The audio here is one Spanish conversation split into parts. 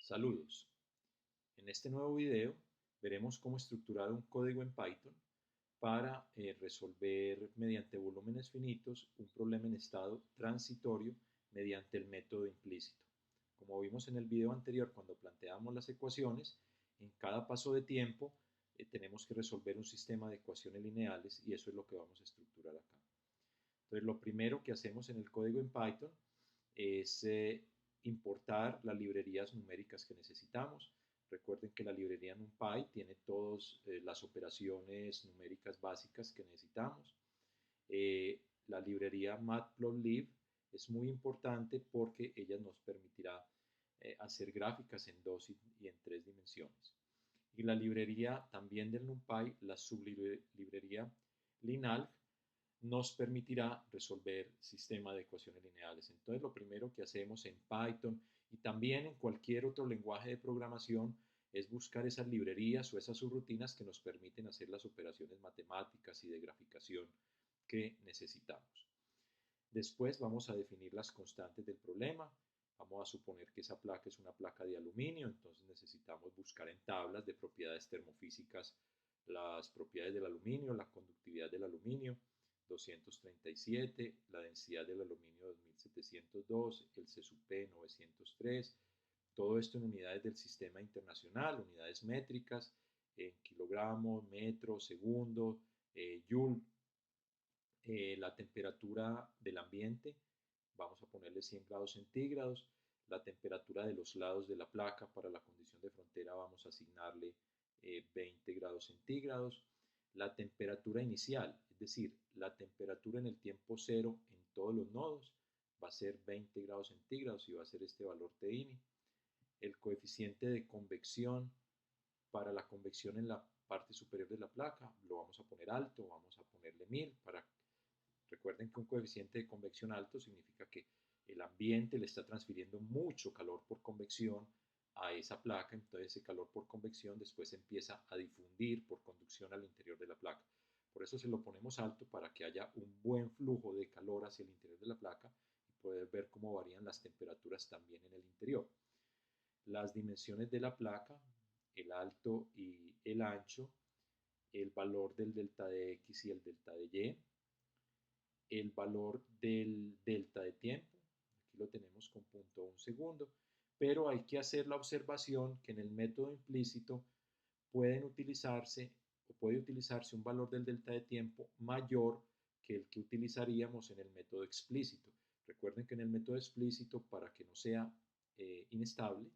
Saludos. En este nuevo video veremos cómo estructurar un código en Python para resolver mediante volúmenes finitos un problema en estado transitorio mediante el método implícito. Como vimos en el video anterior cuando planteamos las ecuaciones, en cada paso de tiempo tenemos que resolver un sistema de ecuaciones lineales y eso es lo que vamos a estructurar acá. Entonces lo primero que hacemos en el código en Python es importar las librerías numéricas que necesitamos. Recuerden que la librería NumPy tiene todas las operaciones numéricas básicas que necesitamos. La librería Matplotlib es muy importante porque ella nos permitirá hacer gráficas en 2 y en 3 dimensiones. Y la librería también del NumPy, la sublibrería linalg, nos permitirá resolver sistema de ecuaciones lineales. Entonces, lo primero que hacemos en Python y también en cualquier otro lenguaje de programación es buscar esas librerías o esas subrutinas que nos permiten hacer las operaciones matemáticas y de graficación que necesitamos. Después vamos a definir las constantes del problema. Vamos a suponer que esa placa es una placa de aluminio, entonces necesitamos buscar en tablas de propiedades termofísicas las propiedades del aluminio, la conductividad del aluminio, 237, la densidad del aluminio 2702, el C sub P 903, todo esto en unidades del sistema internacional, unidades métricas, en kilogramos, metro, segundo, joule, la temperatura del ambiente, vamos a ponerle 100 grados centígrados, la temperatura de los lados de la placa para la condición de frontera vamos a asignarle 20 grados centígrados, la temperatura inicial, es decir, la temperatura en el tiempo cero en todos los nodos va a ser 20 grados centígrados y va a ser este valor TINI, el coeficiente de convección para la convección en la parte superior de la placa lo vamos a poner alto, vamos a ponerle 1000 para. Recuerden que un coeficiente de convección alto significa que el ambiente le está transfiriendo mucho calor por convección a esa placa, entonces ese calor por convección después empieza a difundir por conducción al interior de la placa. Por eso se lo ponemos alto para que haya un buen flujo de calor hacia el interior de la placa y poder ver cómo varían las temperaturas también en el interior. Las dimensiones de la placa, el alto y el ancho, el valor del delta de X y el delta de Y, el valor del delta de tiempo, aquí lo tenemos con 0.1 segundo, pero hay que hacer la observación que en el método implícito puede utilizarse un valor del delta de tiempo mayor que el que utilizaríamos en el método explícito. Recuerden que en el método explícito, para que no sea inestable,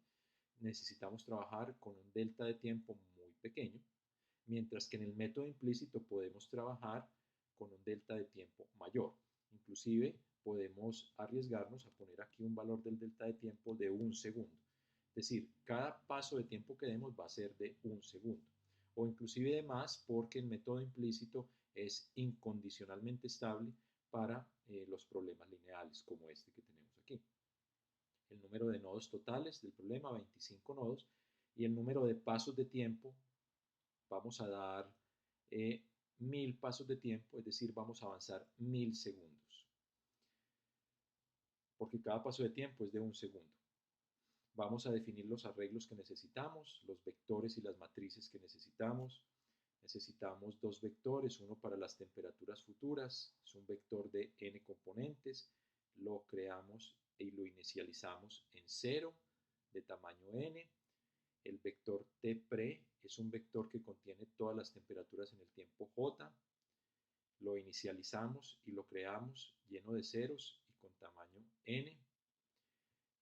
necesitamos trabajar con un delta de tiempo muy pequeño, mientras que en el método implícito podemos trabajar con un delta de tiempo mayor. Inclusive podemos arriesgarnos a poner aquí un valor del delta de tiempo de 1 segundo. Es decir, cada paso de tiempo que demos va a ser de 1 segundo. O inclusive de más porque el método implícito es incondicionalmente estable para los problemas lineales como este que tenemos aquí. El número de nodos totales del problema, 25 nodos, y el número de pasos de tiempo, vamos a dar 1000 pasos de tiempo, es decir, vamos a avanzar 1000 segundos, porque cada paso de tiempo es de 1 segundo. Vamos a definir los arreglos que necesitamos, los vectores y las matrices que necesitamos. Necesitamos dos vectores, uno para las temperaturas futuras, es un vector de n componentes, lo creamos y lo inicializamos en 0 de tamaño n. El vector tpre es un vector que contiene todas las temperaturas en el tiempo j. Lo inicializamos y lo creamos lleno de ceros y con tamaño n.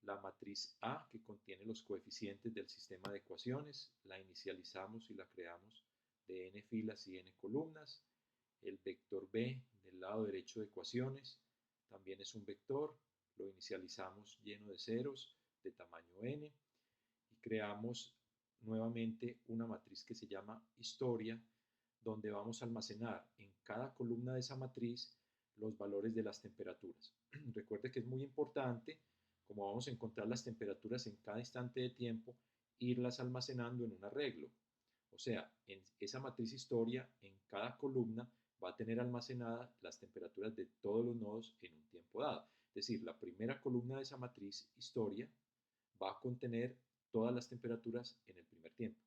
La matriz A, que contiene los coeficientes del sistema de ecuaciones, la inicializamos y la creamos de n filas y n columnas. El vector B del lado derecho de ecuaciones también es un vector, lo inicializamos lleno de ceros de tamaño n y creamos nuevamente una matriz que se llama historia, donde vamos a almacenar en cada columna de esa matriz los valores de las temperaturas. Recuerde que es muy importante, como vamos a encontrar las temperaturas en cada instante de tiempo, irlas almacenando en un arreglo. O sea, en esa matriz historia, en cada columna va a tener almacenadas las temperaturas de todos los nodos en un tiempo dado. Es decir, la primera columna de esa matriz historia va a contener todas las temperaturas en el primer tiempo.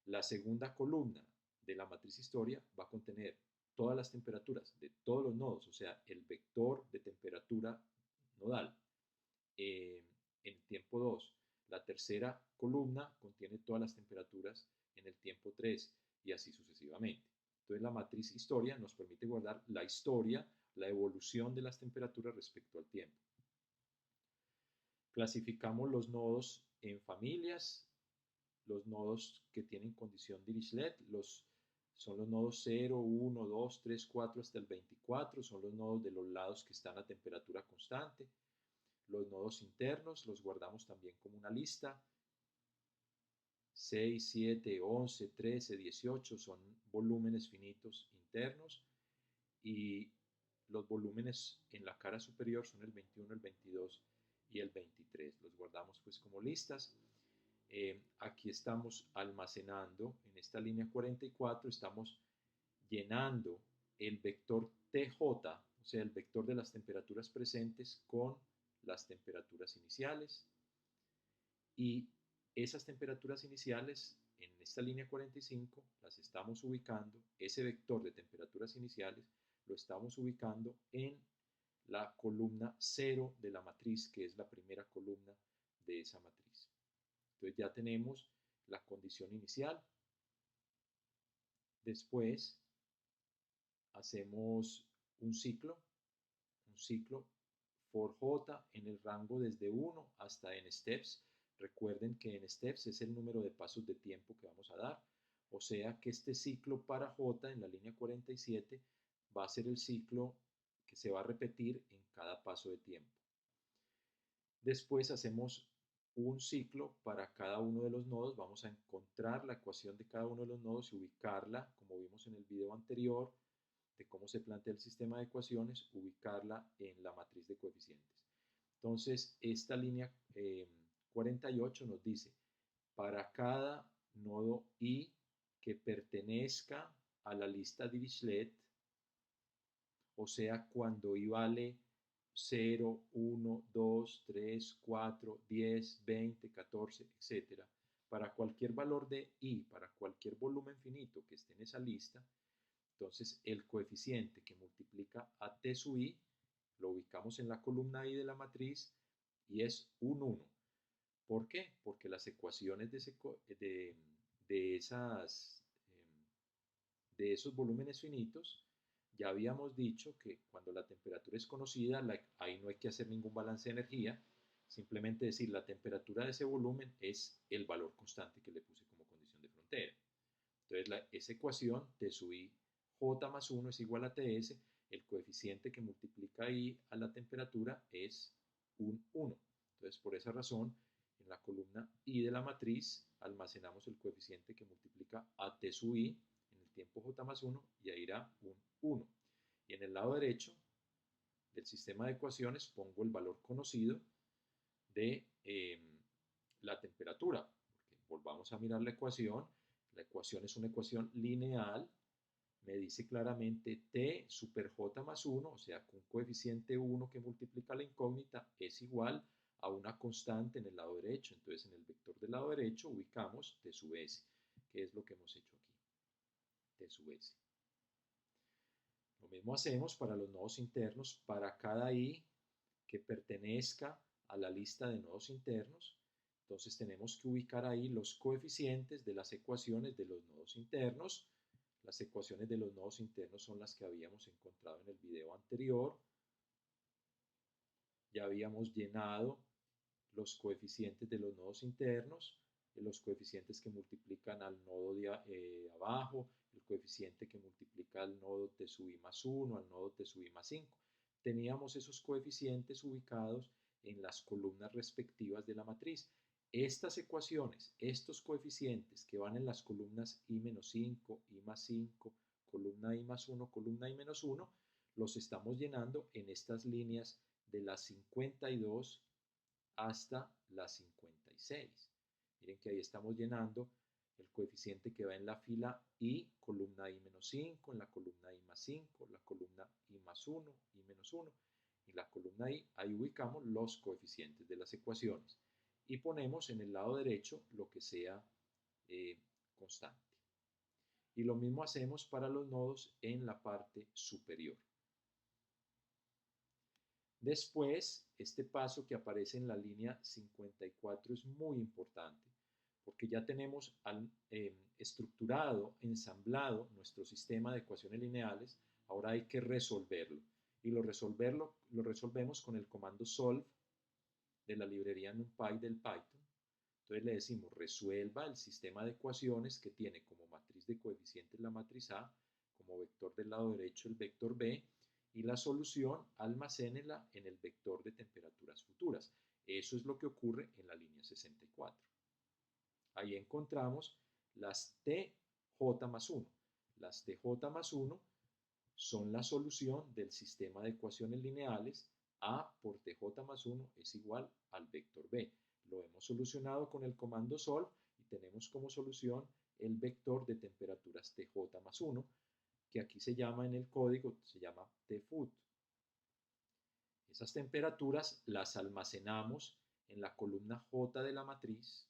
La segunda columna de la matriz historia va a contener todas las temperaturas de todos los nodos, o sea, el vector de temperatura nodal en el tiempo 2. La tercera columna contiene todas las temperaturas en el tiempo 3 y así sucesivamente. Entonces la matriz historia nos permite guardar la historia, la evolución de las temperaturas respecto al tiempo. Clasificamos los nodos en familias. Los nodos que tienen condición Dirichlet son los nodos 0, 1, 2, 3, 4 hasta el 24, son los nodos de los lados que están a temperatura constante. Los nodos internos los guardamos también como una lista. 6, 7, 11, 13, 18 son volúmenes finitos internos y los volúmenes en la cara superior son el 21, el 22 y el 23. Los guardamos pues como listas. Aquí estamos almacenando, en esta línea 44, estamos llenando el vector TJ, o sea, el vector de las temperaturas presentes con las temperaturas iniciales. Y esas temperaturas iniciales, en esta línea 45, las estamos ubicando, ese vector de temperaturas iniciales, lo estamos ubicando en la columna 0 de la matriz, que es la primera columna de esa matriz. Entonces ya tenemos la condición inicial. Después hacemos un ciclo for j en el rango desde 1 hasta n steps. Recuerden que n steps es el número de pasos de tiempo que vamos a dar. O sea que este ciclo para j en la línea 47 va a ser el ciclo que se va a repetir en cada paso de tiempo. Después hacemos un ciclo para cada uno de los nodos. Vamos a encontrar la ecuación de cada uno de los nodos y ubicarla, como vimos en el video anterior, de cómo se plantea el sistema de ecuaciones, ubicarla en la matriz de coeficientes. Entonces, esta línea 48 nos dice, para cada nodo i que pertenezca a la lista Dirichlet, o sea, cuando i vale 0, 1, 2, 3, 4, 10, 20, 14, etc. Para cualquier valor de i, para cualquier volumen finito que esté en esa lista, entonces el coeficiente que multiplica a t sub i lo ubicamos en la columna i de la matriz y es un 1. ¿Por qué? Porque las ecuaciones de esos volúmenes finitos, ya habíamos dicho que cuando la temperatura es conocida, ahí no hay que hacer ningún balance de energía, simplemente decir la temperatura de ese volumen es el valor constante que le puse como condición de frontera. Entonces esa ecuación T sub i J más 1 es igual a Ts, el coeficiente que multiplica I a la temperatura es un 1. Entonces por esa razón en la columna I de la matriz almacenamos el coeficiente que multiplica a T sub i en el tiempo J más 1 y ahí irá un 1. Y en el lado derecho del sistema de ecuaciones pongo el valor conocido de la temperatura. Porque volvamos a mirar la ecuación es una ecuación lineal, me dice claramente t super j más 1, o sea, con coeficiente 1 que multiplica la incógnita es igual a una constante en el lado derecho. Entonces en el vector del lado derecho ubicamos t sub s, que es lo que hemos hecho aquí, t sub s. Lo mismo hacemos para los nodos internos, para cada i que pertenezca a la lista de nodos internos. Entonces tenemos que ubicar ahí los coeficientes de las ecuaciones de los nodos internos. Las ecuaciones de los nodos internos son las que habíamos encontrado en el video anterior. Ya habíamos llenado los coeficientes de los nodos internos, los coeficientes que multiplican al nodo de abajo, el coeficiente que multiplica al nodo t sub i más 1, al nodo t sub i más 5. Teníamos esos coeficientes ubicados en las columnas respectivas de la matriz. Estas ecuaciones, estos coeficientes que van en las columnas i menos 5, i más 5, columna i más 1, columna i menos 1, los estamos llenando en estas líneas de las 52 hasta la 56. Miren que ahí estamos llenando el coeficiente que va en la fila i, columna i menos 5, en la columna i más 5, la columna i más 1, i menos 1, y la columna i, ahí ubicamos los coeficientes de las ecuaciones. y ponemos en el lado derecho lo que sea constante. Y lo mismo hacemos para los nodos en la parte superior. Después, este paso que aparece en la línea 54 es muy importante porque ya tenemos estructurado, ensamblado nuestro sistema de ecuaciones lineales. Ahora hay que resolverlo. Y lo resolvemos con el comando solve de la librería NumPy del Python. Entonces le decimos resuelva el sistema de ecuaciones que tiene como matriz de coeficientes la matriz A, como vector del lado derecho el vector B, y la solución almacénela en el vector de temperaturas futuras. Eso es lo que ocurre en la línea 64. Ahí encontramos las TJ más 1. Las TJ más 1 son la solución del sistema de ecuaciones lineales. A por TJ más 1 es igual al vector B. Lo hemos solucionado con el comando solve y tenemos como solución el vector de temperaturas TJ más 1, que aquí se llama en el código, se llama tfood. Esas temperaturas las almacenamos en la columna J de la matriz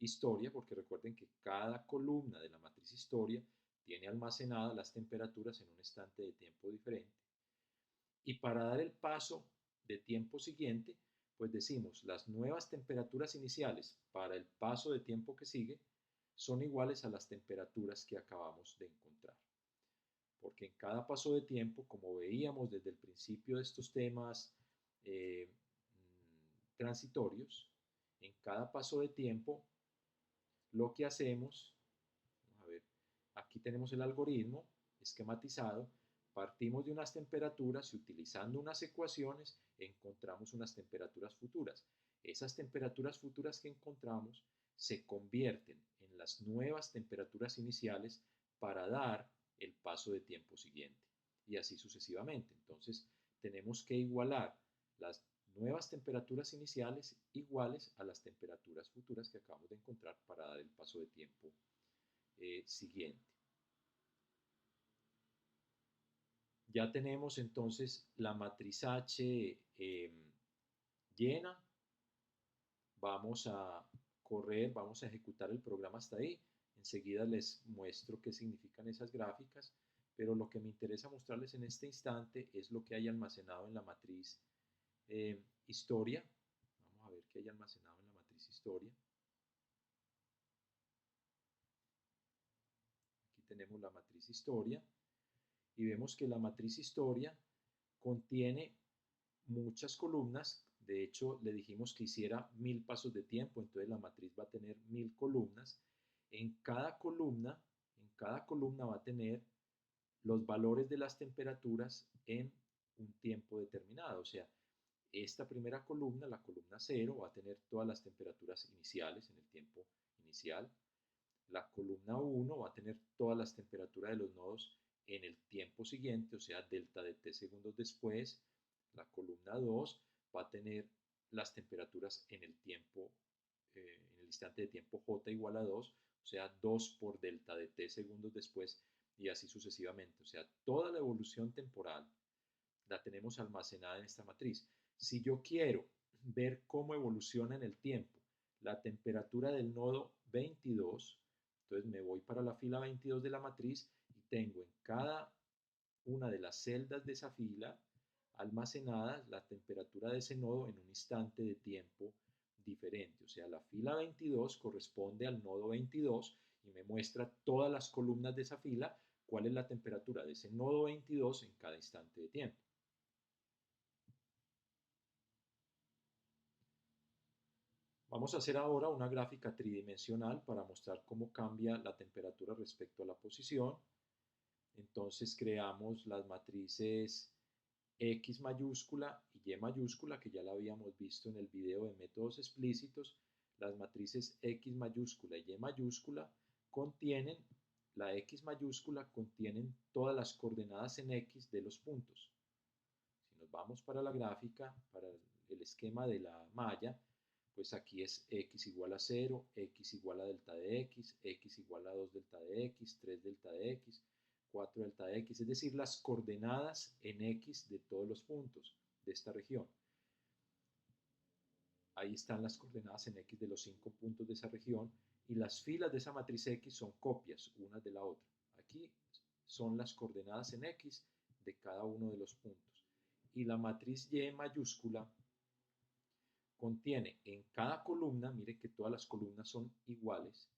historia, porque recuerden que cada columna de la matriz historia tiene almacenadas las temperaturas en un instante de tiempo diferente. Y para dar el paso de tiempo siguiente, pues decimos las nuevas temperaturas iniciales para el paso de tiempo que sigue son iguales a las temperaturas que acabamos de encontrar. Porque en cada paso de tiempo, como veíamos desde el principio de estos temas transitorios, en cada paso de tiempo lo que hacemos, a ver, aquí tenemos el algoritmo esquematizado, partimos de unas temperaturas y utilizando unas ecuaciones encontramos unas temperaturas futuras. Esas temperaturas futuras que encontramos se convierten en las nuevas temperaturas iniciales para dar el paso de tiempo siguiente y así sucesivamente. Entonces tenemos que igualar las nuevas temperaturas iniciales iguales a las temperaturas futuras que acabamos de encontrar para dar el paso de tiempo siguiente. Ya tenemos entonces la matriz H llena. Vamos a correr, vamos a ejecutar el programa hasta ahí. Enseguida les muestro qué significan esas gráficas, pero lo que me interesa mostrarles en este instante es lo que hay almacenado en la matriz historia. Vamos a ver qué hay almacenado en la matriz historia. Aquí tenemos la matriz historia y vemos que la matriz historia contiene muchas columnas. De hecho, le dijimos que hiciera 1000 pasos de tiempo, entonces la matriz va a tener 1000 columnas. En cada columna va a tener los valores de las temperaturas en un tiempo determinado. O sea, esta primera columna, la columna 0, va a tener todas las temperaturas iniciales en el tiempo inicial. La columna 1 va a tener todas las temperaturas de los nodos en el tiempo siguiente, o sea, delta de t segundos después. La columna 2 va a tener las temperaturas en el tiempo, en el instante de tiempo j igual a 2, o sea, 2 por delta de t segundos después, y así sucesivamente. O sea, toda la evolución temporal la tenemos almacenada en esta matriz. Si yo quiero ver cómo evoluciona en el tiempo la temperatura del nodo 22, entonces me voy para la fila 22 de la matriz y tengo en cada una de las celdas de esa fila almacenadas la temperatura de ese nodo en un instante de tiempo diferente. O sea, la fila 22 corresponde al nodo 22 y me muestra todas las columnas de esa fila, cuál es la temperatura de ese nodo 22 en cada instante de tiempo. Vamos a hacer ahora una gráfica tridimensional para mostrar cómo cambia la temperatura respecto a la posición. Entonces creamos las matrices X mayúscula y Y mayúscula, que ya la habíamos visto en el video de métodos explícitos. Las matrices X mayúscula y Y mayúscula contienen, la X mayúscula contienen todas las coordenadas en X de los puntos. Si nos vamos para la gráfica, para el esquema de la malla, pues aquí es x igual a 0, x igual a delta de x igual a 2 delta de x, 3 delta de x, 4 delta de x, es decir, las coordenadas en x de todos los puntos de esta región. ahí están las coordenadas en X de los 5 puntos de esa región, y las filas de esa matriz X son copias una de la otra. Aquí son las coordenadas en X de cada uno de los puntos. Y la matriz Y mayúscula contiene en cada columna, mire que todas las columnas son iguales,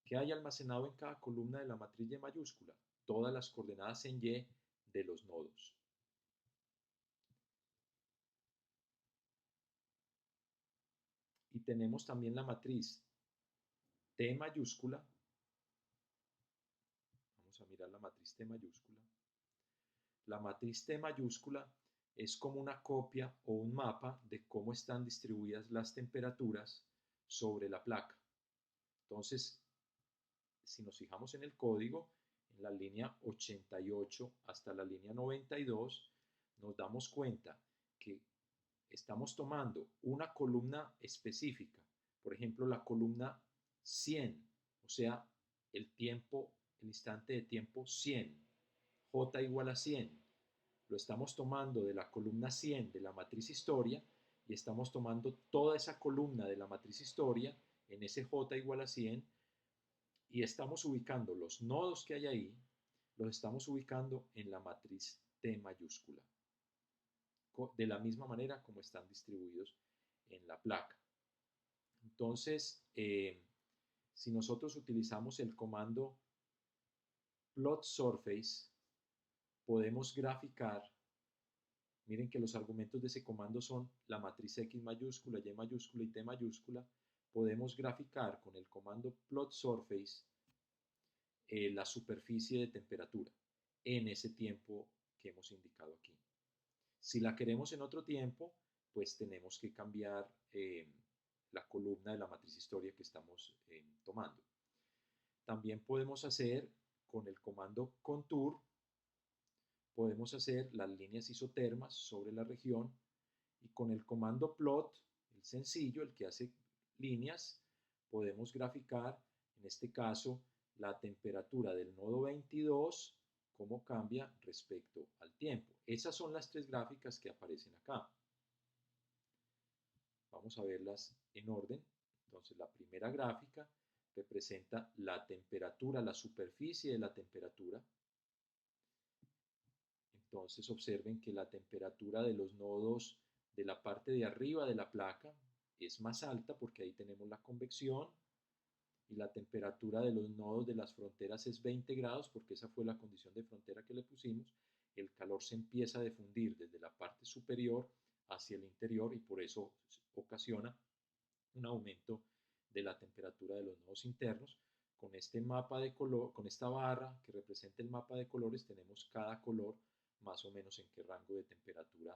¿qué hay almacenado en cada columna de la matriz Y mayúscula? Todas las coordenadas en Y de los nodos. Y tenemos también la matriz T mayúscula. Vamos a mirar la matriz T mayúscula. La matriz T mayúscula es como una copia o un mapa de cómo están distribuidas las temperaturas sobre la placa. Entonces, si nos fijamos en el código, en la línea 88 hasta la línea 92, nos damos cuenta que estamos tomando una columna específica, por ejemplo, la columna 100, o sea, el tiempo, el instante de tiempo 100, J igual a 100. Lo estamos tomando de la columna 100 de la matriz historia y estamos tomando toda esa columna de la matriz historia en ese J igual a 100 y estamos ubicando los nodos que hay ahí, los estamos ubicando en la matriz T mayúscula, de la misma manera como están distribuidos en la placa. Entonces, si nosotros utilizamos el comando plot surface, podemos graficar. Miren que los argumentos de ese comando son la matriz X mayúscula, Y mayúscula y T mayúscula. Podemos graficar con el comando plot surface la superficie de temperatura en ese tiempo que hemos indicado aquí. Si la queremos en otro tiempo, pues tenemos que cambiar la columna de la matriz historia que estamos tomando. También podemos hacer con el comando contour, podemos hacer las líneas isotermas sobre la región, y con el comando plot, el sencillo, el que hace líneas, podemos graficar, en este caso, la temperatura del nodo 22, cómo cambia respecto al tiempo. Esas son las tres gráficas que aparecen acá. Vamos a verlas en orden. Entonces, la primera gráfica representa la temperatura, la superficie de la temperatura. Entonces, observen que la temperatura de los nodos de la parte de arriba de la placa es más alta porque ahí tenemos la convección, y la temperatura de los nodos de las fronteras es 20 grados porque esa fue la condición de frontera que le pusimos. El calor se empieza a difundir desde la parte superior hacia el interior y por eso ocasiona un aumento de la temperatura de los nodos internos. Con este mapa de color, con esta barra que representa el mapa de colores, tenemos cada color más o menos en qué rango de temperatura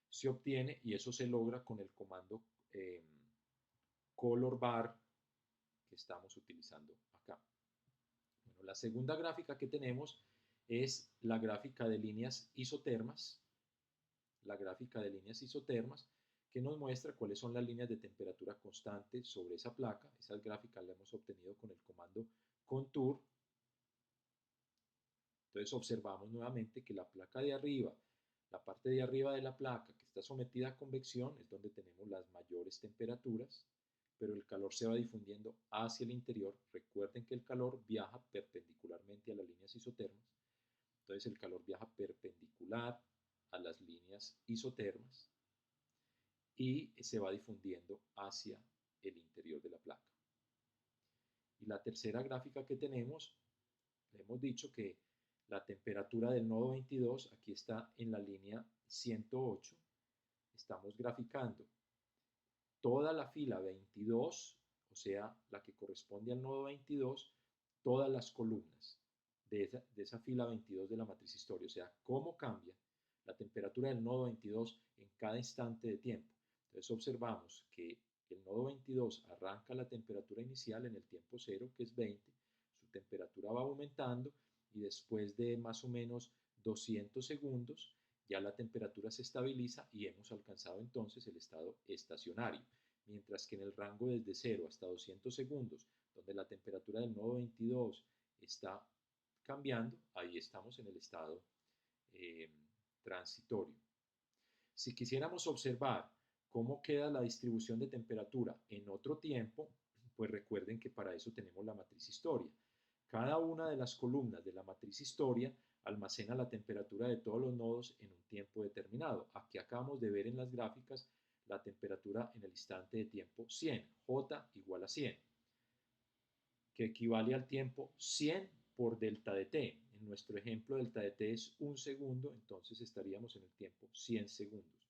se obtiene, y eso se logra con el comando color bar que estamos utilizando acá. Bueno, la segunda gráfica que tenemos es la gráfica de líneas isotermas, que nos muestra cuáles son las líneas de temperatura constante sobre esa placa. Esas gráficas las hemos obtenido con el comando contour. Entonces observamos nuevamente que la placa de arriba, la parte de arriba de la placa que está sometida a convección, es donde tenemos las mayores temperaturas, pero el calor se va difundiendo hacia el interior. Recuerden que el calor viaja perpendicularmente a las líneas isotermas. Entonces el calor viaja perpendicular a las líneas isotermas y se va difundiendo hacia el interior de la placa. Y la tercera gráfica que tenemos, le hemos dicho que la temperatura del nodo 22, aquí está en la línea 108, estamos graficando toda la fila 22, o sea, la que corresponde al nodo 22, todas las columnas de esa fila 22 de la matriz historia, o sea, cómo cambia la temperatura del nodo 22 en cada instante de tiempo. Entonces observamos que el nodo 22 arranca la temperatura inicial en el tiempo 0, que es 20, su temperatura va aumentando y después de más o menos 200 segundos ya la temperatura se estabiliza y hemos alcanzado entonces el estado estacionario, mientras que en el rango desde 0 hasta 200 segundos, donde la temperatura del nodo 22 está cambiando, ahí estamos en el estado transitorio. Si quisiéramos observar ¿Cómo queda la distribución de temperatura en otro tiempo? Pues recuerden que para eso tenemos la matriz historia. Cada una de las columnas de la matriz historia almacena la temperatura de todos los nodos en un tiempo determinado. Aquí acabamos de ver en las gráficas la temperatura en el instante de tiempo 100, J igual a 100, que equivale al tiempo 100 por delta de t. En nuestro ejemplo, delta de t es 1 segundo, entonces estaríamos en el tiempo 100 segundos.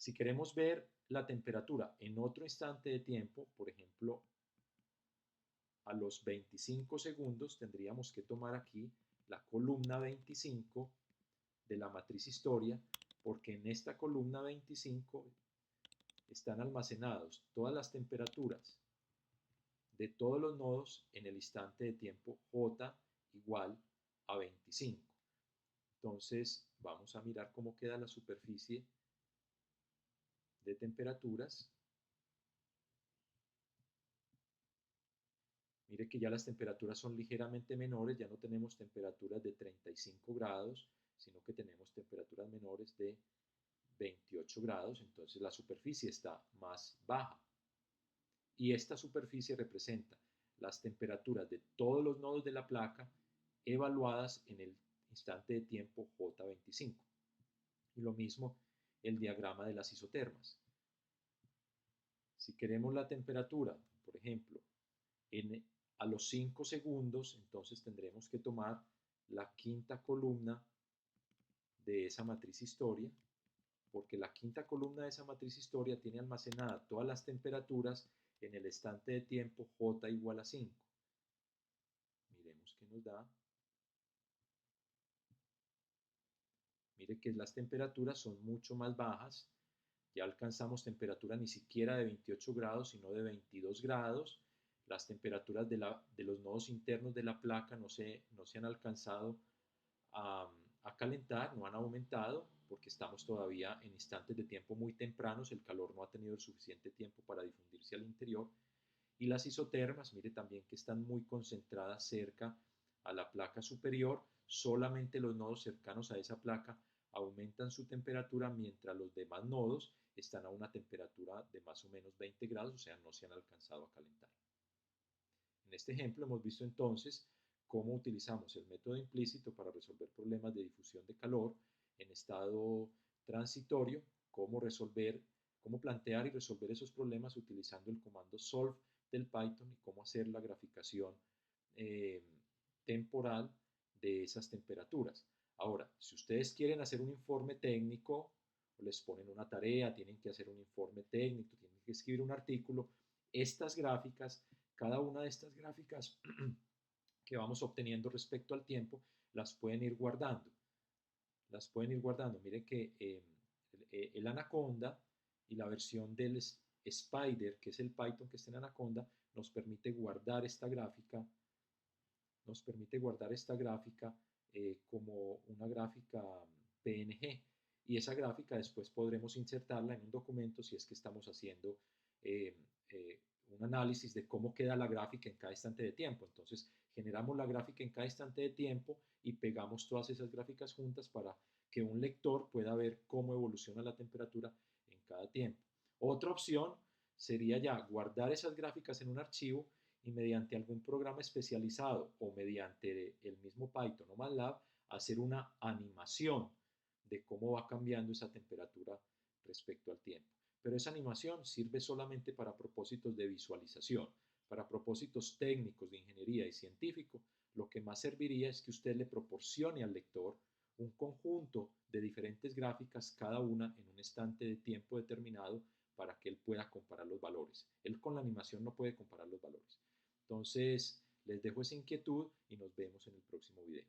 Si queremos ver la temperatura en otro instante de tiempo, por ejemplo, a los 25 segundos, tendríamos que tomar aquí la columna 25 de la matriz historia, porque en esta columna 25 están almacenados todas las temperaturas de todos los nodos en el instante de tiempo J igual a 25. Entonces vamos a mirar cómo queda la superficie de temperaturas. Mire que ya las temperaturas son ligeramente menores, ya no tenemos temperaturas de 35 grados, sino que tenemos temperaturas menores de 28 grados, entonces la superficie está más baja. Y esta superficie representa las temperaturas de todos los nodos de la placa evaluadas en el instante de tiempo J25. Y lo mismo el diagrama de las isotermas. Si queremos la temperatura, por ejemplo, a los 5 segundos, entonces tendremos que tomar la quinta columna de esa matriz historia, porque la quinta columna de esa matriz historia tiene almacenada todas las temperaturas en el instante de tiempo J igual a 5. Miremos qué nos da. Mire que las temperaturas son mucho más bajas. Ya alcanzamos temperatura ni siquiera de 28 grados, sino de 22 grados. Las temperaturas de los nodos internos de la placa no se han alcanzado a calentar, no han aumentado, porque estamos todavía en instantes de tiempo muy tempranos, el calor no ha tenido el suficiente tiempo para difundirse al interior. Y las isotermas, mire también que están muy concentradas cerca a la placa superior, solamente los nodos cercanos a esa placa aumentan su temperatura, mientras los demás nodos están a una temperatura de más o menos 20 grados, o sea, no se han alcanzado a calentar. En este ejemplo hemos visto entonces cómo utilizamos el método implícito para resolver problemas de difusión de calor en estado transitorio, cómo plantear y resolver esos problemas utilizando el comando solve del Python y cómo hacer la graficación eh, temporal de esas temperaturas. Ahora, si ustedes quieren hacer un informe técnico, o les ponen una tarea, tienen que hacer un informe técnico, tienen que escribir un artículo, estas gráficas, cada una de estas gráficas que vamos obteniendo respecto al tiempo, las pueden ir guardando. Las pueden ir guardando. Mire que el Anaconda y la versión del Spider, que es el Python que está en Anaconda, nos permite guardar esta gráfica, como una gráfica PNG. Y esa gráfica después podremos insertarla en un documento si es que estamos haciendo un análisis de cómo queda la gráfica en cada instante de tiempo. Entonces, generamos la gráfica en cada instante de tiempo y pegamos todas esas gráficas juntas para que un lector pueda ver cómo evoluciona la temperatura en cada tiempo. Otra opción sería ya guardar esas gráficas en un archivo y mediante algún programa especializado o mediante el mismo Python o MATLAB hacer una animación de cómo va cambiando esa temperatura respecto al tiempo. Pero esa animación sirve solamente para propósitos de visualización. Para propósitos técnicos de ingeniería y científico, lo que más serviría es que usted le proporcione al lector un conjunto de diferentes gráficas, cada una en un instante de tiempo determinado, para que él pueda comparar los valores. Él con la animación no puede comparar los valores. Entonces, les dejo esa inquietud y nos vemos en el próximo video.